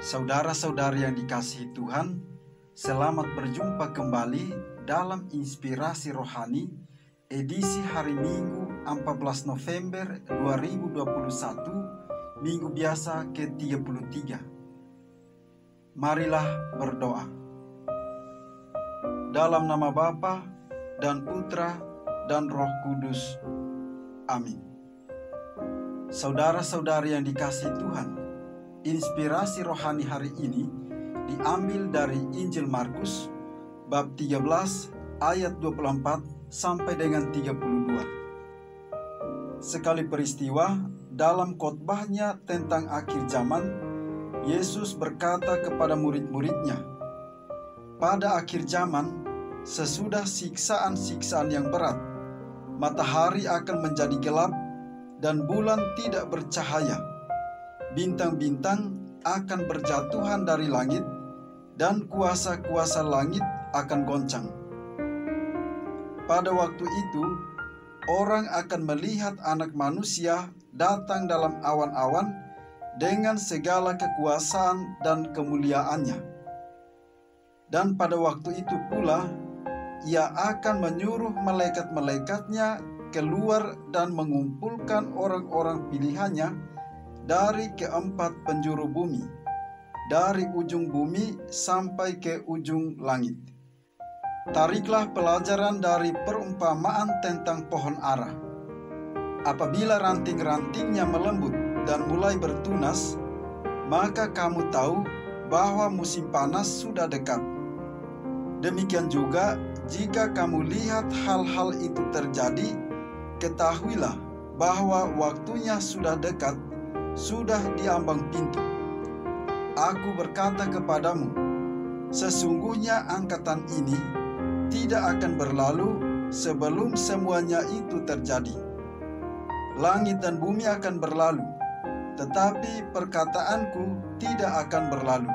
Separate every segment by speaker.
Speaker 1: Saudara-saudari yang dikasihi Tuhan, selamat berjumpa kembali dalam Inspirasi Rohani edisi hari Minggu 14 November 2021, Minggu biasa ke-33. Marilah berdoa. Dalam nama Bapa dan Putra dan Roh Kudus. Amin. Saudara-saudari yang dikasihi Tuhan, inspirasi rohani hari ini diambil dari Injil Markus bab 13 ayat 24 sampai dengan 32. Sekali peristiwa dalam khotbahnya tentang akhir zaman, Yesus berkata kepada murid-muridnya, "Pada akhir zaman, sesudah siksaan-siksaan yang berat, matahari akan menjadi gelap dan bulan tidak bercahaya. Bintang-bintang akan berjatuhan dari langit, dan kuasa-kuasa langit akan goncang. Pada waktu itu, orang akan melihat Anak Manusia datang dalam awan-awan dengan segala kekuasaan dan kemuliaannya. Dan pada waktu itu pula, Ia akan menyuruh malaikat-malaikatnya keluar dan mengumpulkan orang-orang pilihannya dari keempat penjuru bumi, dari ujung bumi sampai ke ujung langit. Tariklah pelajaran dari perumpamaan tentang pohon ara. Apabila ranting-rantingnya melembut dan mulai bertunas, maka kamu tahu bahwa musim panas sudah dekat. Demikian juga jika kamu lihat hal-hal itu terjadi, ketahuilah bahwa waktunya sudah dekat, sudah di ambang pintu. Aku berkata kepadamu, sesungguhnya angkatan ini tidak akan berlalu sebelum semuanya itu terjadi. Langit dan bumi akan berlalu, tetapi perkataanku tidak akan berlalu.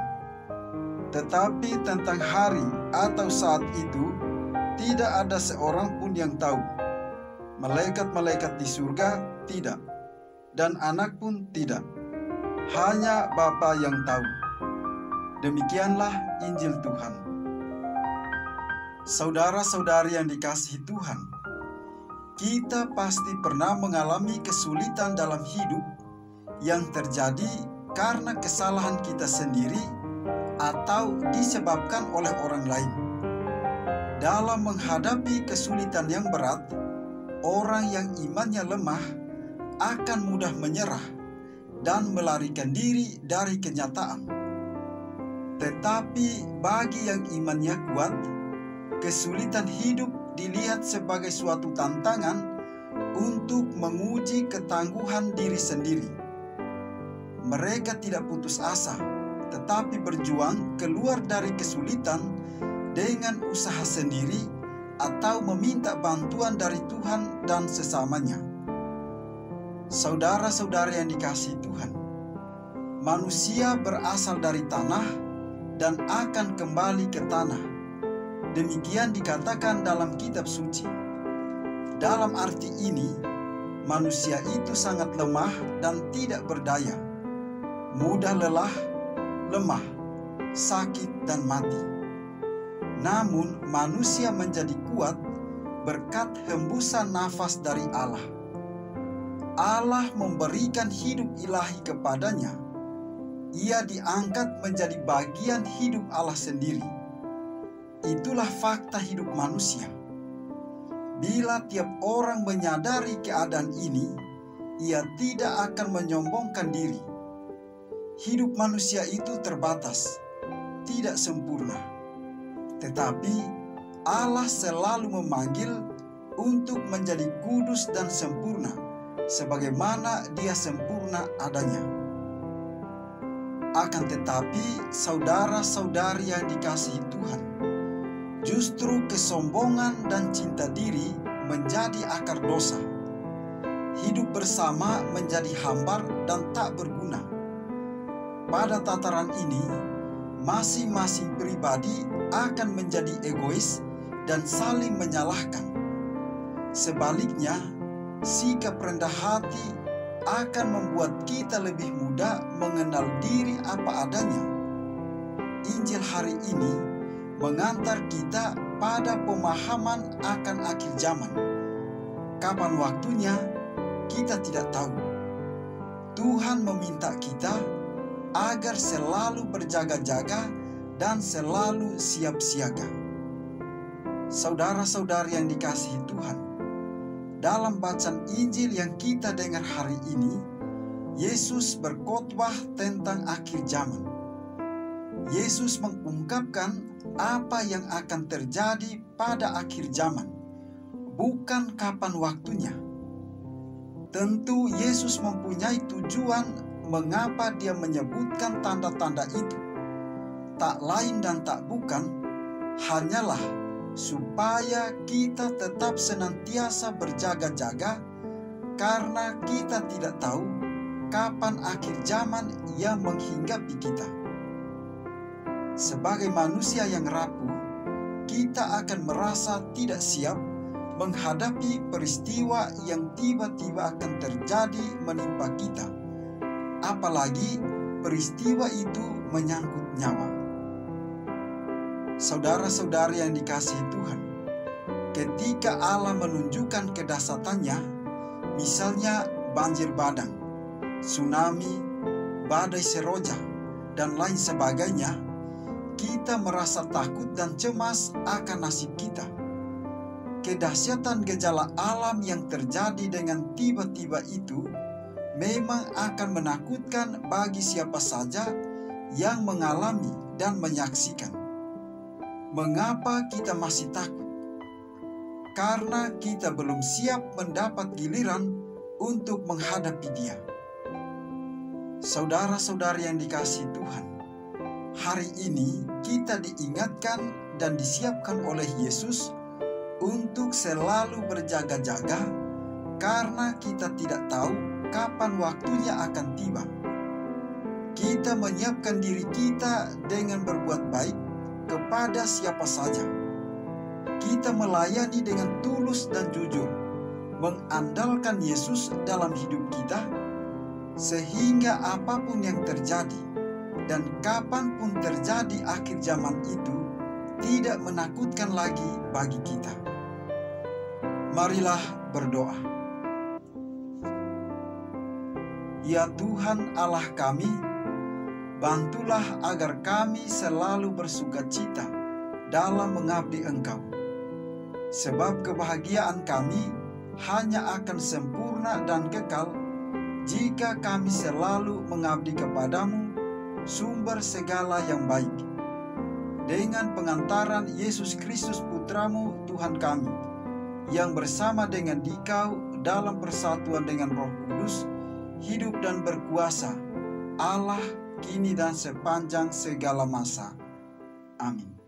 Speaker 1: Tetapi tentang hari atau saat itu, tidak ada seorang pun yang tahu. Malaikat-malaikat di surga tidak, dan Anak pun tidak, hanya Bapa yang tahu. Demikianlah Injil Tuhan. Saudara-saudari yang dikasihi Tuhan, kita pasti pernah mengalami kesulitan dalam hidup yang terjadi karena kesalahan kita sendiri atau disebabkan oleh orang lain. Dalam menghadapi kesulitan yang berat, orang yang imannya lemah akan mudah menyerah dan melarikan diri dari kenyataan. Tetapi bagi yang imannya kuat, kesulitan hidup dilihat sebagai suatu tantangan untuk menguji ketangguhan diri sendiri. Mereka tidak putus asa, tetapi berjuang keluar dari kesulitan dengan usaha sendiri atau meminta bantuan dari Tuhan dan sesamanya. Saudara-saudari yang dikasihi Tuhan, manusia berasal dari tanah dan akan kembali ke tanah. Demikian dikatakan dalam kitab suci. Dalam arti ini, manusia itu sangat lemah dan tidak berdaya, mudah lelah, lemah, sakit, dan mati. Namun manusia menjadi kuat berkat hembusan nafas dari Allah. Allah memberikan hidup ilahi kepadanya. Ia diangkat menjadi bagian hidup Allah sendiri. Itulah fakta hidup manusia. Bila tiap orang menyadari keadaan ini, ia tidak akan menyombongkan diri. Hidup manusia itu terbatas, tidak sempurna. Tetapi Allah selalu memanggil untuk menjadi kudus dan sempurna, sebagaimana Dia sempurna adanya. Akan tetapi, saudara-saudari yang dikasihi Tuhan, justru kesombongan dan cinta diri menjadi akar dosa. Hidup bersama menjadi hambar dan tak berguna. Pada tataran ini, masing-masing pribadi akan menjadi egois dan saling menyalahkan. Sebaliknya, sikap rendah hati akan membuat kita lebih mudah mengenal diri apa adanya Injil hari ini mengantar kita pada pemahaman akan akhir zaman. Kapan waktunya, kita tidak tahu. Tuhan meminta kita agar selalu berjaga-jaga dan selalu siap siaga. Saudara-saudari yang dikasihi Tuhan, dalam bacaan Injil yang kita dengar hari ini, Yesus berkhotbah tentang akhir zaman. Yesus mengungkapkan apa yang akan terjadi pada akhir zaman, bukan kapan waktunya. Tentu Yesus mempunyai tujuan mengapa dia menyebutkan tanda-tanda itu. Tak lain dan tak bukan, hanyalah supaya kita tetap senantiasa berjaga-jaga, karena kita tidak tahu kapan akhir zaman yang menghinggapi kita. Sebagai manusia yang rapuh, kita akan merasa tidak siap menghadapi peristiwa yang tiba-tiba akan terjadi menimpa kita, apalagi peristiwa itu menyangkut nyawa. Saudara-saudari yang dikasihi Tuhan, ketika Allah menunjukkan kedahsyatannya, misalnya banjir bandang, tsunami, badai seroja, dan lain sebagainya, kita merasa takut dan cemas akan nasib kita. Kedahsyatan gejala alam yang terjadi dengan tiba-tiba itu memang akan menakutkan bagi siapa saja yang mengalami dan menyaksikan. Mengapa kita masih takut? Karena kita belum siap mendapat giliran untuk menghadapi Dia. Saudara-saudari yang dikasihi Tuhan, hari ini kita diingatkan dan disiapkan oleh Yesus untuk selalu berjaga-jaga, karena kita tidak tahu kapan waktunya akan tiba. Kita menyiapkan diri kita dengan berbuat baik kepada siapa saja. Kita melayani dengan tulus dan jujur, mengandalkan Yesus dalam hidup kita, sehingga apapun yang terjadi dan kapanpun terjadi akhir zaman itu tidak menakutkan lagi bagi kita. Marilah berdoa. Ya Tuhan Allah kami, bantulah agar kami selalu bersukacita dalam mengabdi Engkau. Sebab kebahagiaan kami hanya akan sempurna dan kekal jika kami selalu mengabdi kepadamu, sumber segala yang baik. Dengan pengantaran Yesus Kristus Putramu Tuhan kami, yang bersama dengan Dikau dalam persatuan dengan Roh Kudus, hidup dan berkuasa, Allah kini dan sepanjang segala masa. Amin.